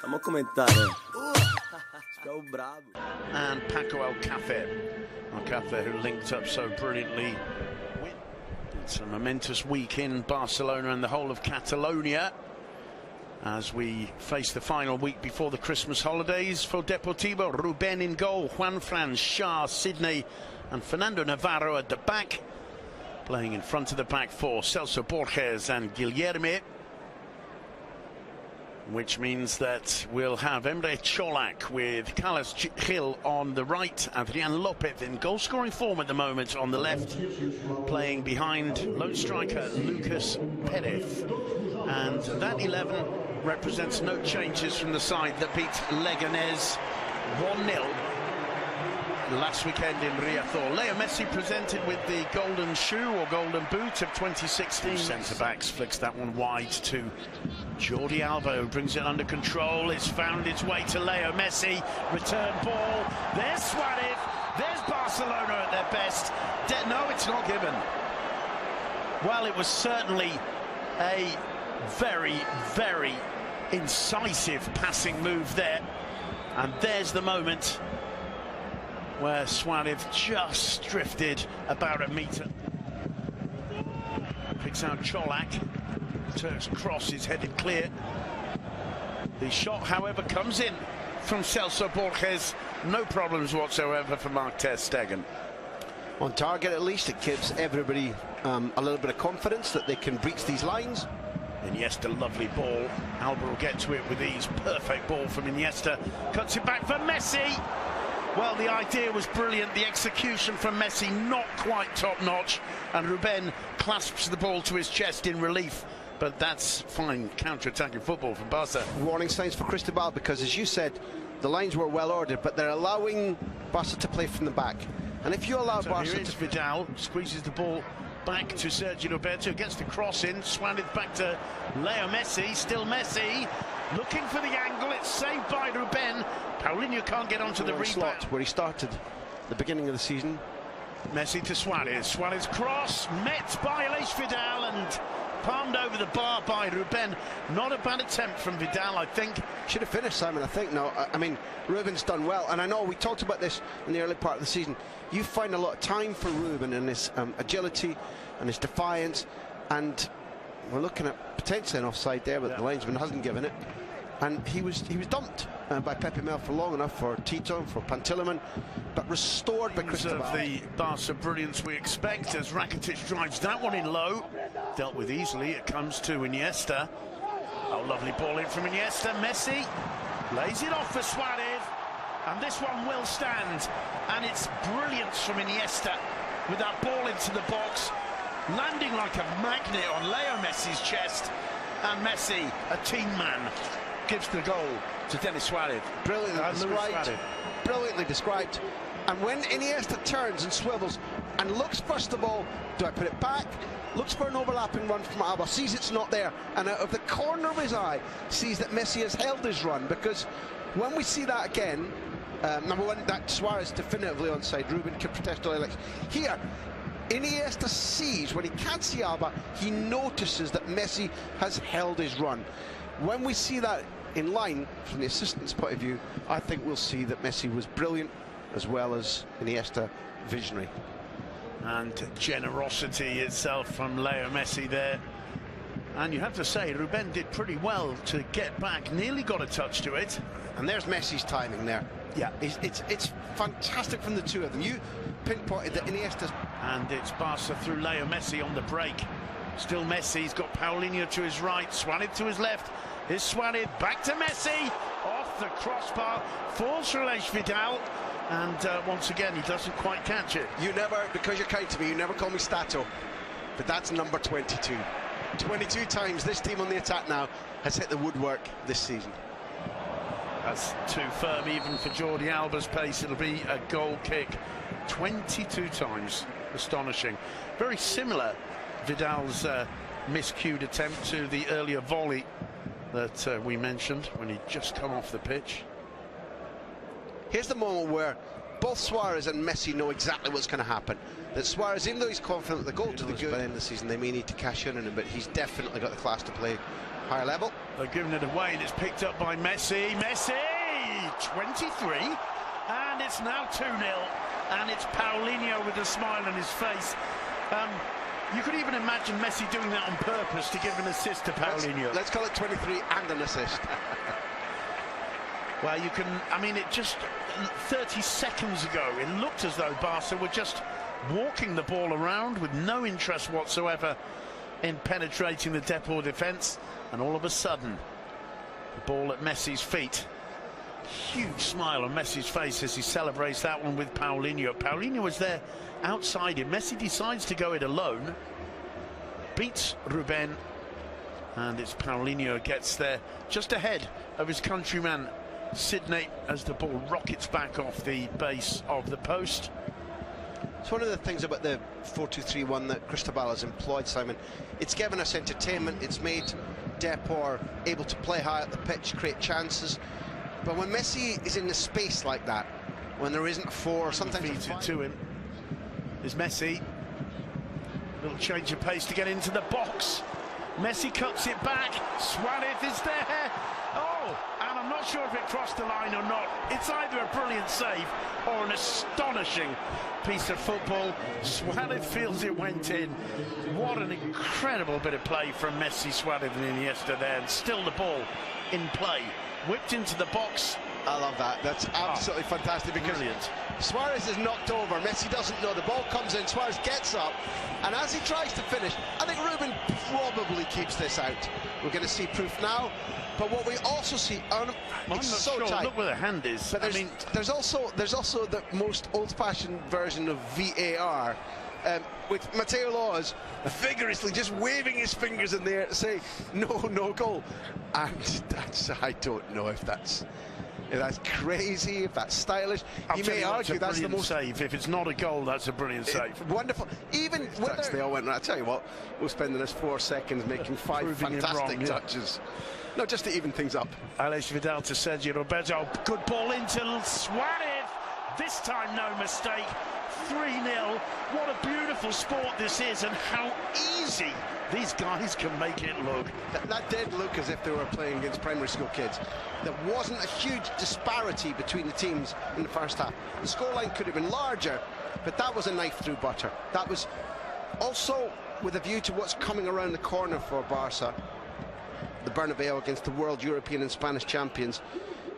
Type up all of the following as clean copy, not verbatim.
Vamos comentar, Ficou bravo. And Paco Alcácer, who linked up so brilliantly. It's a momentous week in Barcelona and the whole of Catalonia as we face the final week before the Christmas holidays. For Deportivo, Ruben in goal, Juanfran, Shah, Sidney and Fernando Navarro at the back. Playing in front of the back four, Celso Borges and Guilherme. Which means that we'll have Emre Cholak with Carlos Gil on the right, Adrian Lopez in goal-scoring form at the moment on the left, playing behind lone striker Lucas Perez. And that 11 represents no changes from the side that beat Leganés 1-0 last weekend in Riazor. Leo Messi presented with the golden shoe or golden boot of 2016. Centre-backs flicks that one wide to Jordi Alba, who brings it under control. It's found its way to Leo Messi. Return ball. There's Suarez. There's Barcelona at their best. No, it's not given. Well, it was certainly a very, very incisive passing move there. And there's the moment where Suarez just drifted about a metre. Picks out Cholak. Turks cross is headed clear. The shot, however, comes in from Celso Borges. No problems whatsoever for Mark ter Stegen. On target, at least, it gives everybody a little bit of confidence that they can breach these lines. Iniesta, lovely ball. Alba will get to it with ease. Perfect ball from Iniesta. Cuts it back for Messi. Well, the idea was brilliant. The execution from Messi not quite top-notch. And Ruben clasps the ball to his chest in relief. But that's fine counter-attacking football from Barca. Warning signs for Cristobal, because, as you said, the lines were well ordered, but they're allowing Barca to play from the back. And if you allow Barca to... Vidal squeezes the ball back to Sergio Roberto, gets the cross in, Suarez back to Leo Messi, still Messi, looking for the angle, it's saved by Ruben. Paulinho can't get onto the rebound. Where he started the beginning of the season. Messi to Suarez, Suarez cross, met by Aleix Vidal and palmed over the bar by Ruben. Not a bad attempt from Vidal, I think. Should have finished, Simon, I think. No, I mean, Ruben's done well, and I know we talked about this in the early part of the season. You find a lot of time for Ruben and his agility and his defiance, and we're looking at potentially an offside there, but the linesman hasn't given it. And he was dumped by Pepe Mel for long enough for Tito, for Pantilimon, but restored by Cristobal. Of the Barca brilliance we expect as Rakitic drives that one in low. Dealt with easily, it comes to Iniesta. Oh, lovely ball in from Iniesta. Messi lays it off for Suarez, and this one will stand. And it's brilliance from Iniesta with that ball into the box, landing like a magnet on Leo Messi's chest. And Messi, a team man, gives the goal to Denis Suarez. Brilliantly described. And when Iniesta turns and swivels and looks, first of all, do I put it back? Looks for an overlapping run from Alba, sees it's not there, and out of the corner of his eye sees that Messi has held his run, because when we see that again, number one, that Suarez definitively onside. Ruben can protest all elections. Here, Iniesta sees, when he can't see Alba, he notices that Messi has held his run. When we see that in line, from the assistant's point of view, I think we'll see that Messi was brilliant, as well as Iniesta visionary. And generosity itself from Leo Messi there. And you have to say, Ruben did pretty well to get back, nearly got a touch to it. And there's Messi's timing there. Yeah, it's fantastic from the two of them. You pinpointed that Iniesta's... And it's Barca through Leo Messi on the break. Still Messi, he's got Paulinho to his right, Suarez to his left. Here's Suarez, back to Messi, off the crossbar, falls for Aleix Vidal, and once again he doesn't quite catch it. You never, because you're kind to me, you never call me Stato, but that's number 22. 22 times this team on the attack now has hit the woodwork this season. That's too firm even for Jordi Alba's pace. It'll be a goal kick 22 times. Astonishing. Very similar, Vidal's miscued attempt to the earlier volley that we mentioned when he'd just come off the pitch. Here's the moment where both Suarez and Messi know exactly what's going to happen. That Suarez, even though he's confident the goal to the good end of the season, they may need to cash in on him, but he's definitely got the class to play High level. They're giving it away, and it's picked up by Messi. Messi! 23, and it's now 2-0, and it's Paulinho with a smile on his face. You could even imagine Messi doing that on purpose to give an assist to Paulinho. Let's call it 23 and an assist. Well, you can, I mean, it just 30 seconds ago, it looked as though Barca were just walking the ball around with no interest whatsoever in penetrating the Depor defence, and all of a sudden, the ball at Messi's feet. Huge smile on Messi's face as he celebrates that one with Paulinho. Paulinho was there outside him. Messi decides to go it alone, beats Ruben, and it's Paulinho who gets there just ahead of his countryman Sydney as the ball rockets back off the base of the post. It's one of the things about the 4-2-3-1 that Cristobal has employed, Simon. It's given us entertainment. It's made Depor able to play high up the pitch, create chances. But when Messi is in the space like that, when there isn't a four, sometimes feeds it to him. There's Messi. Little change of pace to get into the box. Messi cuts it back. Suarez is there. Oh, and I'm not sure if it crossed the line or not. It's either a brilliant save or an astonishing piece of football. Suarez feels it went in. What an incredible bit of play from Messi, Suarez and Iniesta there, and still the ball in play. Whipped into the box. I love that. That's absolutely fantastic because brilliant. Suarez is knocked over. Messi doesn't know. The ball comes in. Suarez gets up, and as he tries to finish, I think Ruben probably keeps this out. We're going to see proof now. But what we also see, it's so sure. tight. Look where the hand is. But there's also the most old-fashioned version of VAR. With Mateo Laws vigorously just waving his fingers in the air to say no goal, and I don't know if that's crazy, if that's stylish. You may argue that's the most save. If it's not a goal, that's a brilliant save. Wonderful. Even whether they all went. I tell you what, we'll spend the next 4 seconds making 5 fantastic touches. No, just to even things up. Alex Vidal to Sergio Roberto. Good ball into Suarez. This time, no mistake. 3-0. What a beautiful sport this is, and how easy these guys can make it look. That did look as if they were playing against primary school kids. There wasn't a huge disparity between the teams in the first half. The scoreline could have been larger, but that was a knife through butter. That was also with a view to what's coming around the corner for Barca. The Bernabeu against the world, European and Spanish champions.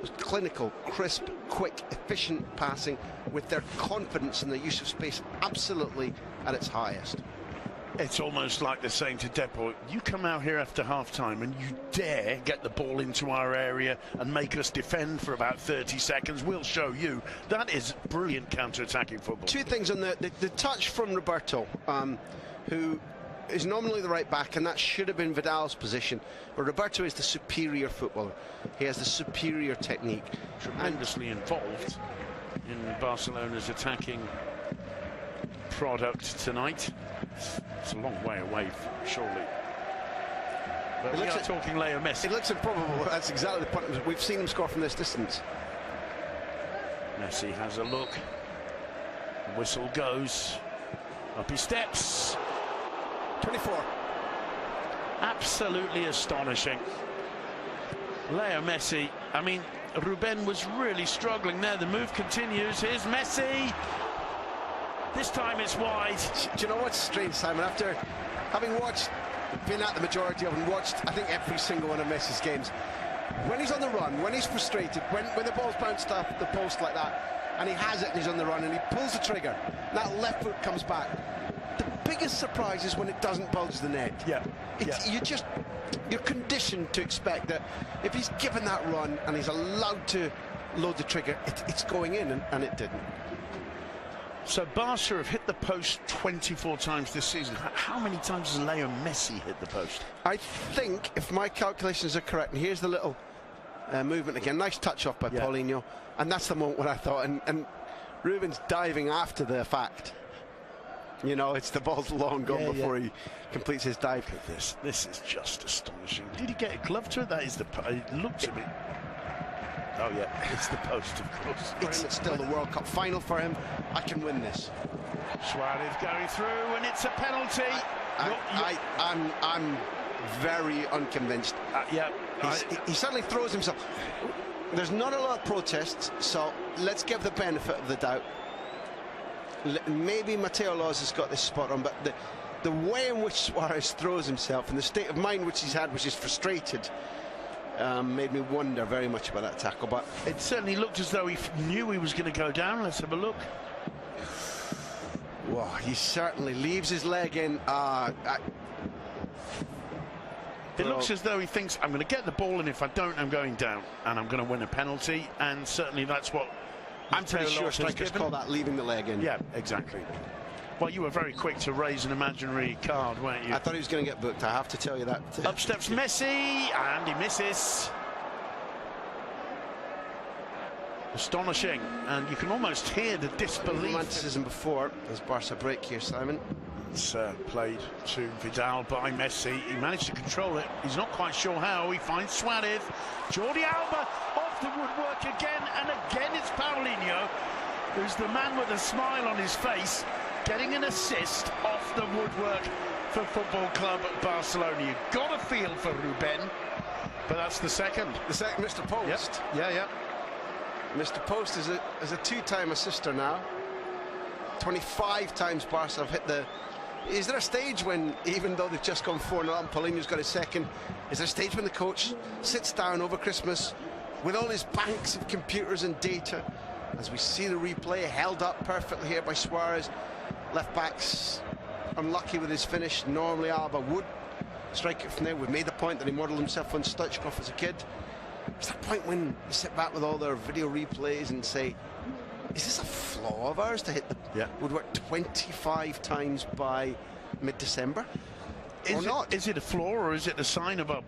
Was clinical, crisp, quick, efficient passing with their confidence in the use of space absolutely at its highest. It's almost like they're saying to Depor, you come out here after half-time and you dare get the ball into our area and make us defend for about 30 seconds. We'll show you. That is brilliant counter-attacking football. Two things on the touch from Roberto, who is nominally the right back, and that should have been Vidal's position, but Roberto is the superior footballer. He has the superior technique. Tremendously involved in Barcelona's attacking product tonight. It's a long way away, surely. But we are talking Leo Messi. It looks improbable. That's exactly the point. We've seen him score from this distance. Messi has a look. The whistle goes. Up he steps. 24. Absolutely astonishing. Leo Messi. I mean, Ruben was really struggling there. The move continues. Here's Messi. This time it's wide. Do you know what's strange, Simon? After having been at the majority of and watched, I think, every single one of Messi's games, when he's on the run, when he's frustrated, when the ball's bounced off the post like that, and he has it and he's on the run and he pulls the trigger, that left foot comes back. The biggest surprise is when it doesn't bulge the net. Yeah. You're conditioned to expect that if he's given that run and he's allowed to load the trigger, it's going in, and it didn't. So Barca have hit the post 24 times this season. How many times has Leo Messi hit the post? I think, if my calculations are correct, and here's the little movement again, nice touch off by Paulinho, and that's the moment when I thought, and Ruben's diving after the fact. You know, it's the ball's long gone before he completes his dive. Look at this is just astonishing. Did he get a glove to it? That is it looks a bit. Oh yeah, it's the post, of course. It's still the World Cup final for him. I can win this. Suarez going through, and it's a penalty. I'm very unconvinced. Yeah, he suddenly throws himself. There's not a lot of protests, so let's give the benefit of the doubt. Maybe Mateo Laws has got this spot on, but the way in which Suarez throws himself and the state of mind which he's had, which is frustrated, made me wonder very much about that tackle. But it certainly looked as though he knew he was going to go down. Let's have a look. Whoa, he certainly leaves his leg in. It looks as though he thinks, I'm going to get the ball, and if I don't, I'm going down, and I'm going to win a penalty. And certainly that's what I'm pretty sure strikers call that leaving the leg in. Yeah, exactly. Well, you were very quick to raise an imaginary card, weren't you? I thought he was going to get booked, I have to tell you that. Up steps Messi, and he misses. Astonishing, and you can almost hear the disbelief. Romanticism before as Barca break here, Simon. It's played to Vidal by Messi. He managed to control it. He's not quite sure how. He finds Suarez. Jordi Alba off the woodwork again, and again it's Paulinho, who's the man with a smile on his face, getting an assist off the woodwork for Football Club Barcelona. You've got a feel for Ruben, but that's the second. The second, Mr. Post. Yep. Yeah. Mr. Post is a two-time assister now. 25 times Barca have hit the... Is there a stage when, even though they've just gone 4-0 and Paulinho's got a second, is there a stage when the coach sits down over Christmas with all his banks of computers and data, as we see the replay held up perfectly here by Suarez? Left back's unlucky with his finish. Normally Alba would strike it from there. We've made the point that he modelled himself on Stoichkov as a kid. Is there a point when you sit back with all their video replays and say, is this a flaw of ours to hit the woodwork 25 times by mid-December? Or not? Is it a flaw, or is it a sign of our